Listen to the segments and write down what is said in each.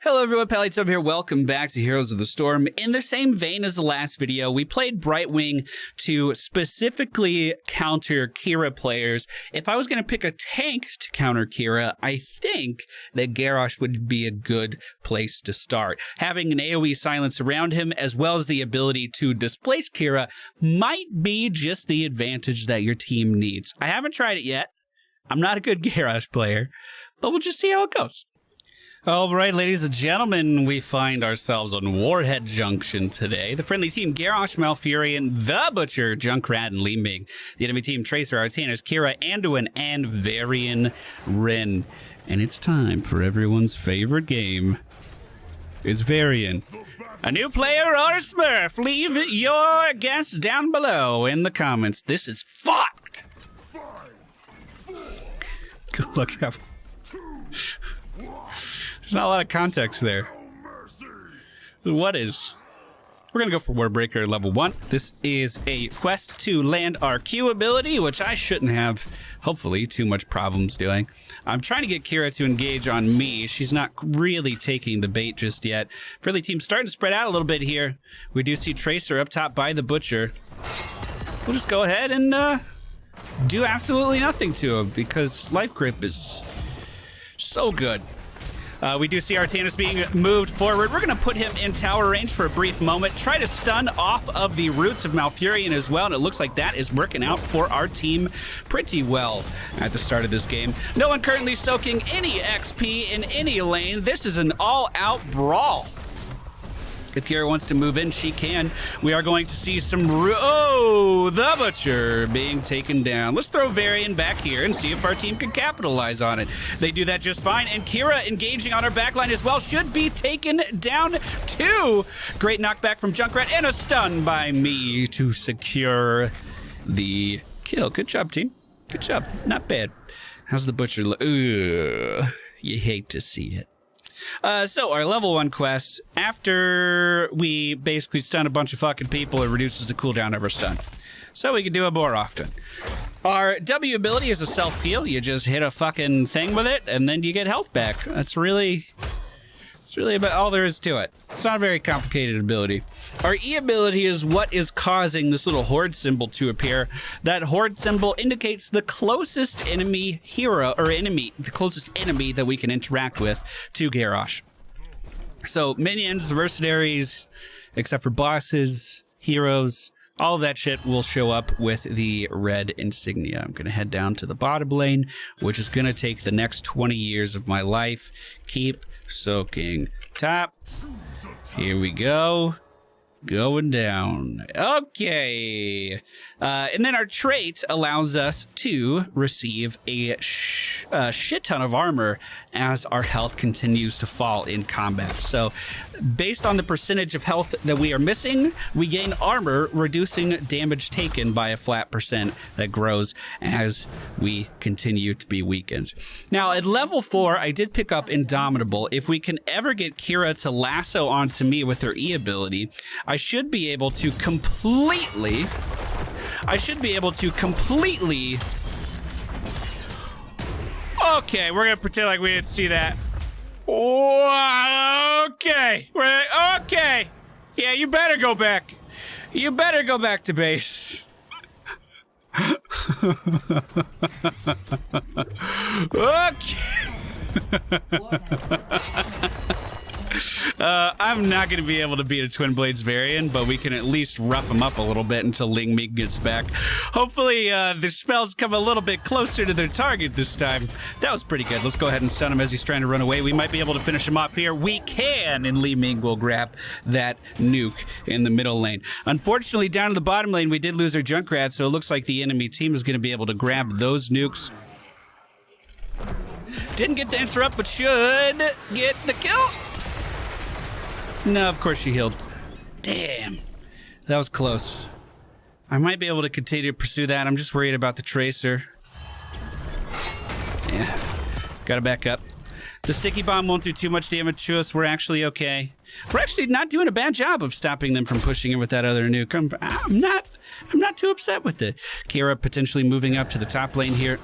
Hello everyone, Pallytime here. Welcome back to Heroes of the Storm. In the same vein as the last video, we played Brightwing to specifically counter Kira players. If I was going to pick a tank to counter Kira, I think that Garrosh would be a good place to start. Having an AoE silence around him, as well as the ability to displace Kira, might be just the advantage that your team needs. I haven't tried it yet. I'm not a good Garrosh player, but we'll just see how it goes. All right, ladies and gentlemen, we find ourselves on Warhead Junction today. The friendly team, Garrosh, Malfurion, The Butcher, Junkrat, and Li Ming. The enemy team, Tracer, Artanis, Kira, Anduin, and Varian Wrynn. And it's time for everyone's favorite game. It's Varian. A new player or a smurf? Leave your guess down below in the comments. This is fucked! 5, 4, Good luck, out. There's not a lot of context there. What is? We're going to go for Warbreaker level 1. This is a quest to land our Q ability, which I shouldn't have, hopefully, too much problems doing. I'm trying to get Kira to engage on me. She's not really taking the bait just yet. Friendly team starting to spread out a little bit here. We do see Tracer up top by the Butcher. We'll just go ahead and do absolutely nothing to him because Life Grip is so good. We do see Artanis being moved forward. We're going to put him in tower range for a brief moment. Try to stun off of the roots of Malfurion as well, and it looks like that is working out for our team pretty well at the start of this game. No one currently soaking any XP in any lane. This is an all-out brawl. If Kira wants to move in, she can. We are going to see some... Oh, the Butcher being taken down. Let's throw Varian back here and see if our team can capitalize on it. They do that just fine. And Kira engaging on our backline as well should be taken down too. Great knockback from Junkrat and a stun by me to secure the kill. Good job, team. Good job. Not bad. How's the Butcher look? Ugh, you hate to see it. So our level 1 quest, after we basically stun a bunch of fucking people, it reduces the cooldown of our stun. So we can do it more often. Our W ability is a self-heal. You just hit a fucking thing with it, and then you get health back. That's really about all there is to it. It's not a very complicated ability. Our E ability is what is causing this little horde symbol to appear. That horde symbol indicates the closest enemy hero, or enemy, the closest enemy that we can interact with to Garrosh. So minions, mercenaries, except for bosses, heroes, all of that shit will show up with the red insignia. I'm gonna head down to the bottom lane, which is gonna take the next 20 years of my life. Keep soaking top. Here we go. Going down. Okay. And then our trait allows us to receive a shit ton of armor as our health continues to fall in combat. So based on the percentage of health that we are missing, we gain armor, reducing damage taken by a flat percent that grows as we continue to be weakened. Now at level 4, I did pick up Indomitable. If we can ever get Kira to lasso onto me with her E ability, I should be able to completely... Okay, we're gonna pretend like we didn't see that. Okay, okay. Yeah, you better go back. You better go back to base. Okay. I'm not going to be able to beat a Twin Blades Varian, but we can at least rough him up a little bit until Li Ming gets back. Hopefully, the spells come a little bit closer to their target this time. That was pretty good. Let's go ahead and stun him as he's trying to run away. We might be able to finish him off here. We can, and Li Ming will grab that nuke in the middle lane. Unfortunately, down in the bottom lane, we did lose our Junkrat, so it looks like the enemy team is going to be able to grab those nukes. Didn't get the interrupt, but should get the kill. No, of course she healed. Damn. That was close. I might be able to continue to pursue that. I'm just worried about the Tracer. Yeah. Gotta back up. The sticky bomb won't do too much damage to us. We're actually okay. We're actually not doing a bad job of stopping them from pushing in with that other nuke. I'm not too upset with it. Kira potentially moving up to the top lane here.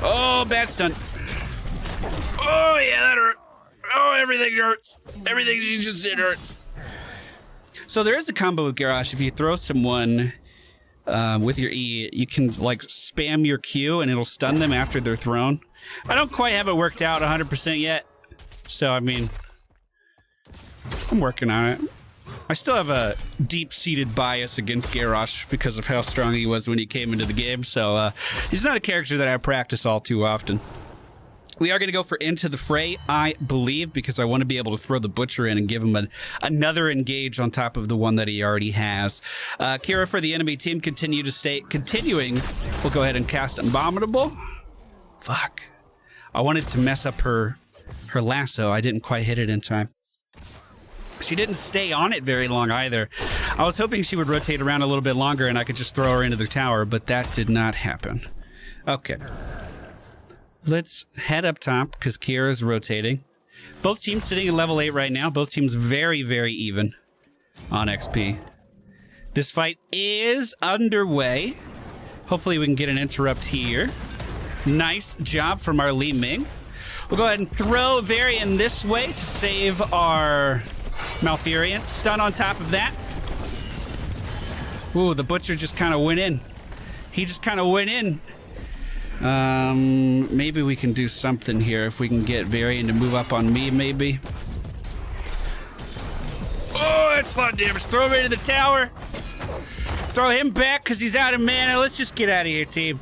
Oh, bad stun. Oh, yeah, that hurt. Oh, it everything hurts. Everything she just did hurts. So there is a combo with Garrosh. If you throw someone with your E, you can like spam your Q and it'll stun them after they're thrown. I don't quite have it worked out 100% yet. So, I mean, I'm working on it. I still have a deep-seated bias against Garrosh because of how strong he was when he came into the game. So he's not a character that I practice all too often. We are going to go for Into the Fray, I believe, because I want to be able to throw the Butcher in and give him another engage on top of the one that he already has. Kira for the enemy team continuing. We'll go ahead and cast Abominable. Fuck. I wanted to mess up her lasso. I didn't quite hit it in time. She didn't stay on it very long either. I was hoping she would rotate around a little bit longer and I could just throw her into the tower, but that did not happen. Okay. Let's head up top because Kira's rotating. Both teams sitting at level 8 right now. Both teams very, very even on XP. This fight is underway. Hopefully we can get an interrupt here. Nice job from our Li Ming. We'll go ahead and throw Varian this way to save our Malfurion. Stun on top of that. Ooh, the Butcher just kind of went in. He just kind of went in. Maybe we can do something here if we can get Varian to move up on me, maybe. Oh, that's fun damage. Throw him into the tower. Throw him back because he's out of mana. Let's just get out of here, team.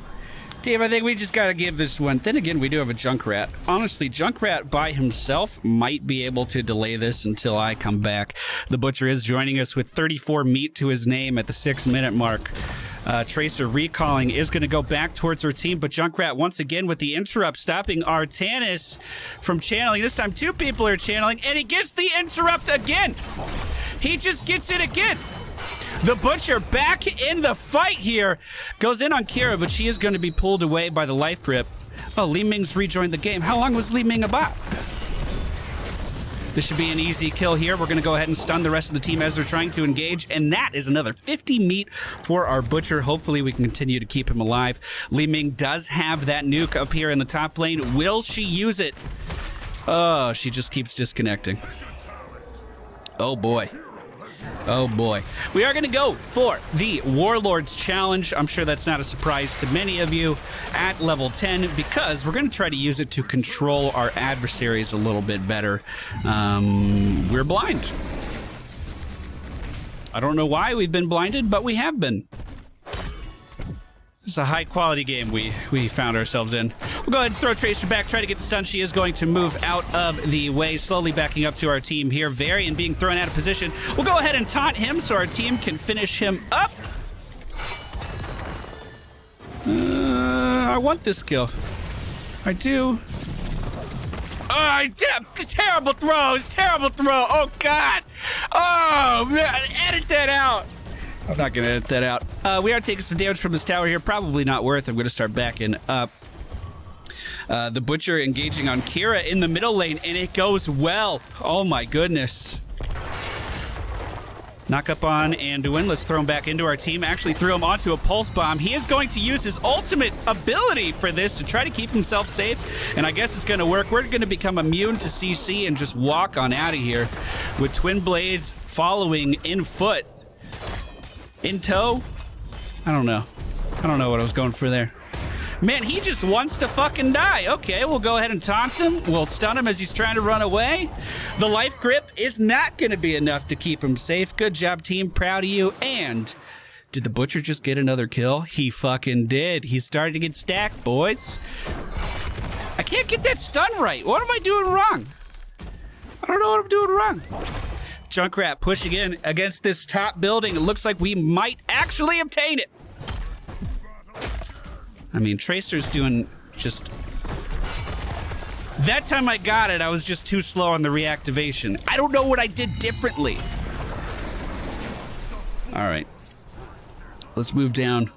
Team, I think we just got to give this one. Then again, we do have a Junkrat. Honestly, Junkrat by himself might be able to delay this until I come back. The Butcher is joining us with 34 meat to his name at the 6-minute mark. Tracer recalling is going to go back towards her team, but Junkrat once again with the interrupt, stopping Artanis from channeling. This time 2 people are channeling, and he gets the interrupt again. He just gets it again. The Butcher back in the fight here. Goes in on Kira, but she is going to be pulled away by the life grip. Oh, Li Ming's rejoined the game. How long was Li Ming about? This should be an easy kill here. We're going to go ahead and stun the rest of the team as they're trying to engage, and that is another 50 meat for our Butcher. Hopefully we can continue to keep him alive. Li Ming does have that nuke up here in the top lane. Will she use it? Oh, she just keeps disconnecting. Oh, boy. Oh boy. We are going to go for the Warlord's Challenge. I'm sure that's not a surprise to many of you at level 10 because we're going to try to use it to control our adversaries a little bit better. We're blind. I don't know why we've been blinded, but we have been. This is a high-quality game we found ourselves in. We'll go ahead and throw Tracer back, try to get the stun. She is going to move out of the way, slowly backing up to our team here. Varian being thrown out of position. We'll go ahead and taunt him so our team can finish him up. I want this kill. I do. Oh, terrible throws, terrible throw. Oh, God. Oh, man, edit that out. I'm not going to edit that out. We are taking some damage from this tower here. Probably not worth. I'm going to start backing up. The Butcher engaging on Kira in the middle lane, and it goes well. Oh, my goodness. Knock up on Anduin. Let's throw him back into our team. Actually threw him onto a pulse bomb. He is going to use his ultimate ability for this to try to keep himself safe, and I guess it's going to work. We're going to become immune to CC and just walk on out of here with Twin Blades following in foot. In tow? I don't know. I don't know what I was going for there. Man, he just wants to fucking die. Okay, we'll go ahead and taunt him. We'll stun him as he's trying to run away. The life grip is not going to be enough to keep him safe. Good job, team. Proud of you. And did the Butcher just get another kill? He fucking did. He's starting to get stacked, boys. I can't get that stun right. What am I doing wrong? I don't know what I'm doing wrong. Junkrat pushing in against this top building. It looks like we might actually obtain it. I mean, Tracer's doing just... That time I got it, I was just too slow on the reactivation. I don't know what I did differently. All right. Let's move down.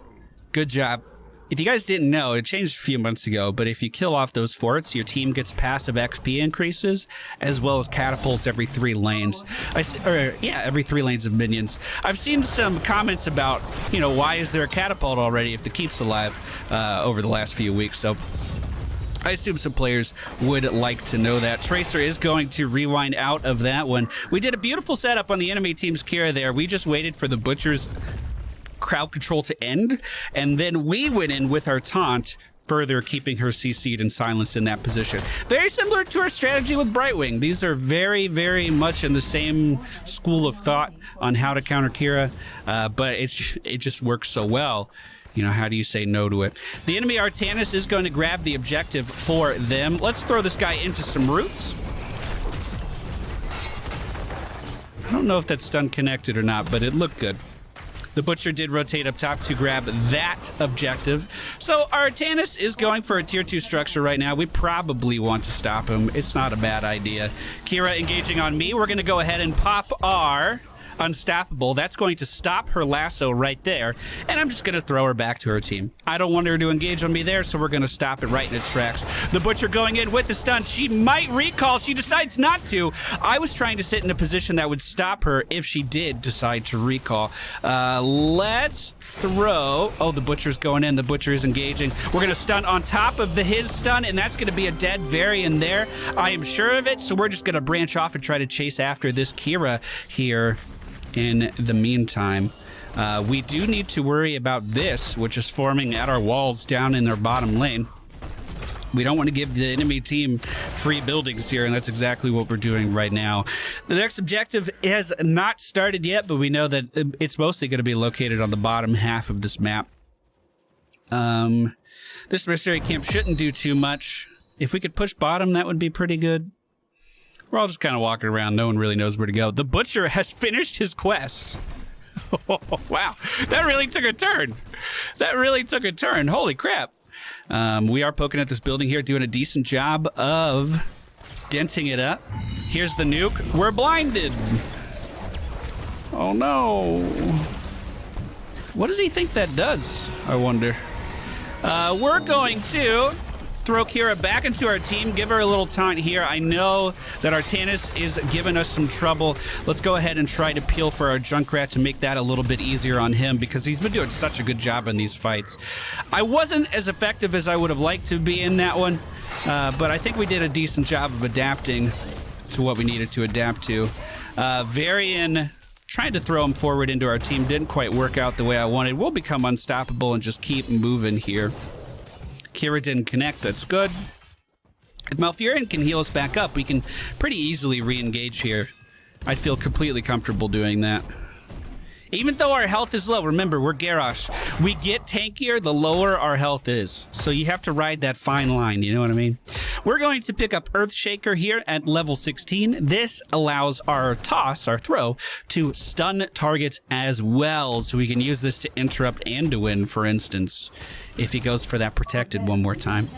Good job. If you guys didn't know, it changed a few months ago, but if you kill off those forts, your team gets passive XP increases, as well as catapults every 3 lanes. Every 3 lanes of minions. I've seen some comments about, you know, why is there a catapult already if the keep's alive over the last few weeks, so I assume some players would like to know that. Tracer is going to rewind out of that one. We did a beautiful setup on the enemy team's Kira there. We just waited for the Butcher's crowd control to end, and then we went in with our taunt, further keeping her CC'd and silenced in that position. Very similar to our strategy with Brightwing. These are very, very much in the same school of thought on how to counter Kira, but it just works so well. You know, how do you say no to it? The enemy Artanis is going to grab the objective for them. Let's throw this guy into some roots. I don't know if that's stun connected or not, but it looked good. The Butcher did rotate up top to grab that objective. So Artanis is going for a tier 2 structure right now. We probably want to stop him. It's not a bad idea. Kira engaging on me. We're going to go ahead and pop our Unstoppable. That's going to stop her lasso right there, and I'm just going to throw her back to her team. I don't want her to engage on me there, so we're going to stop it right in its tracks. The Butcher going in with the stun. She might recall. She decides not to. I was trying to sit in a position that would stop her if she did decide to recall. Let's throw. Oh, the Butcher's going in. The Butcher is engaging. We're going to stun on top of his stun, and that's going to be a dead Varian there. I am sure of it, so we're just going to branch off and try to chase after this Kira here. In the meantime, we do need to worry about this, which is forming at our walls down in their bottom lane. We don't want to give the enemy team free buildings here, and that's exactly what we're doing right now. The next objective has not started yet, but we know that it's mostly going to be located on the bottom half of this map. This mercenary camp shouldn't do too much. If we could push bottom, that would be pretty good. We're all just kind of walking around. No one really knows where to go. The Butcher has finished his quest. Oh, wow. That really took a turn. That really took a turn. Holy crap. We are poking at this building here, doing a decent job of denting it up. Here's the nuke. We're blinded. Oh, no. What does he think that does, I wonder? We're going to throw Kira back into our team, give her a little taunt here. I know that Artanis is giving us some trouble. Let's go ahead and try to peel for our Junkrat to make that a little bit easier on him, because he's been doing such a good job in these fights. I wasn't as effective as I would have liked to be in that one, but I think we did a decent job of adapting to what we needed to adapt to. Varian trying to throw him forward into our team didn't quite work out the way I wanted. We'll become unstoppable and just keep moving here. Kira didn't connect. That's good. If Malfurion can heal us back up, we can pretty easily re-engage here. I'd feel completely comfortable doing that. Even though our health is low, remember, we're Garrosh. We get tankier the lower our health is. So you have to ride that fine line, you know what I mean? We're going to pick up Earthshaker here at level 16. This allows our toss, our throw, to stun targets as well. So we can use this to interrupt and to win, for instance, if he goes for that protected one more time.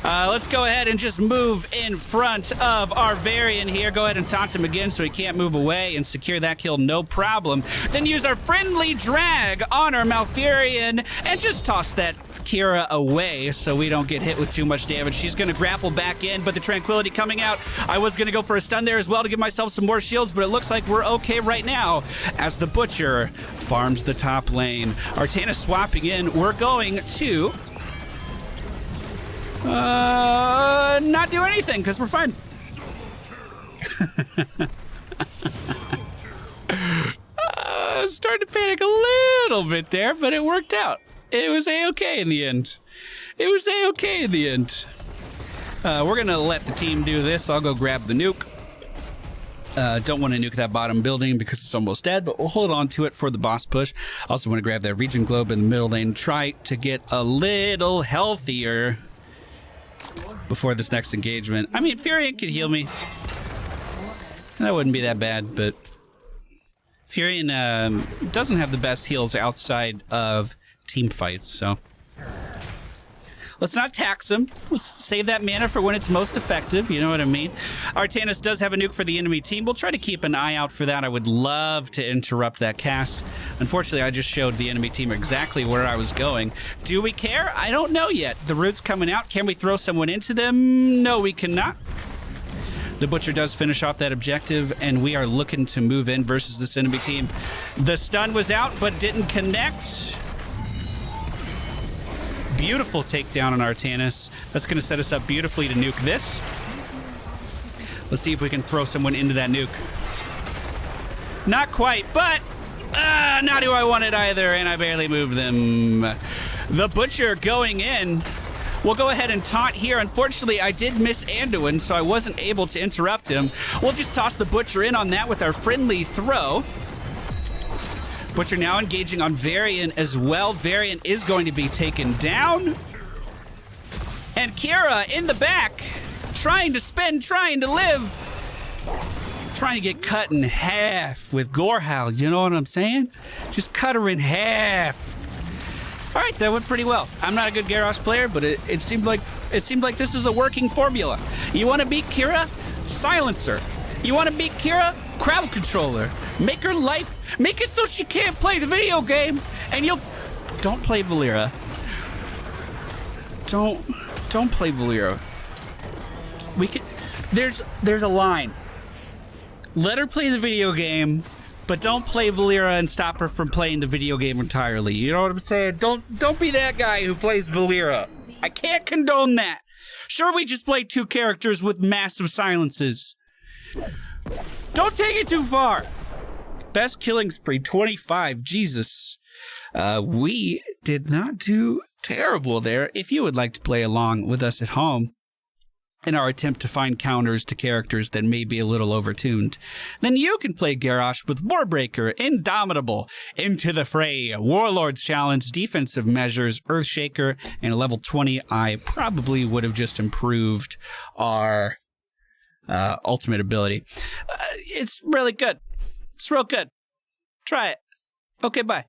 Let's go ahead and just move in front of our Varian here. Go ahead and taunt him again so he can't move away and secure that kill, no problem. Then use our friendly drag on our Malfurion and just toss that Kira away so we don't get hit with too much damage. She's going to grapple back in, but the Tranquility coming out. I was going to go for a stun there as well to give myself some more shields, but it looks like we're okay right now as the Butcher farms the top lane. Artanis swapping in. We're going to not do anything because we're fine. Started to panic a little bit there, but it worked out. It was a-okay in the end. It was a-okay in the end. We're gonna let the team do this. I'll go grab the nuke. Don't want to nuke that bottom building because it's almost dead, but we'll hold on to it for the boss push. Also want to grab that region globe in the middle lane, try to get a little healthier before this next engagement. I mean, Furion could heal me. That wouldn't be that bad, but Furion doesn't have the best heals outside of team fights, so let's not tax him. Let's save that mana for when it's most effective, you know what I mean? Artanis does have a nuke for the enemy team. We'll try to keep an eye out for that. I would love to interrupt that cast. Unfortunately, I just showed the enemy team exactly where I was going. Do we care? I don't know yet. The root's coming out. Can we throw someone into them? No, we cannot. The Butcher does finish off that objective, and we are looking to move in versus this enemy team. The stun was out, but didn't connect. beautiful takedown on Artanis. That's going to set us up beautifully to nuke this. Let's see if we can throw someone into that nuke. Not quite, but not who I wanted either, and I barely moved them. The Butcher going in. We'll go ahead and taunt here. Unfortunately, I did miss Anduin, so I wasn't able to interrupt him. We'll just toss the Butcher in on that with our friendly throw. Butcher now engaging on Varian as well. Varian is going to be taken down. And Kira in the back, trying to spin, trying to live. Trying to get cut in half with Gorehowl, you know what I'm saying? Just cut her in half. All right, that went pretty well. I'm not a good Garrosh player, but it seemed like this is a working formula. You want to beat Kira? Silencer. You want to beat Kira? Crowd controller. Make her life, make it so she can't play the video game, and don't play Valera. Don't play Valera. We could. There's a line. Let her play the video game, but don't play Valera and stop her from playing the video game entirely. You know what I'm saying? Don't be that guy who plays Valera. I can't condone that. Sure, we just played 2 characters with massive silences. Don't take it too far. Best killing spree, 25. Jesus. We did not do terrible there. If you would like to play along with us at home in our attempt to find counters to characters that may be a little overtuned, then you can play Garrosh with Warbreaker, Indomitable, Into the Fray, Warlord's Challenge, Defensive Measures, Earthshaker, and a level 20. I probably would have just improved our ultimate ability. It's really good. It's real good. Try it. Okay, bye.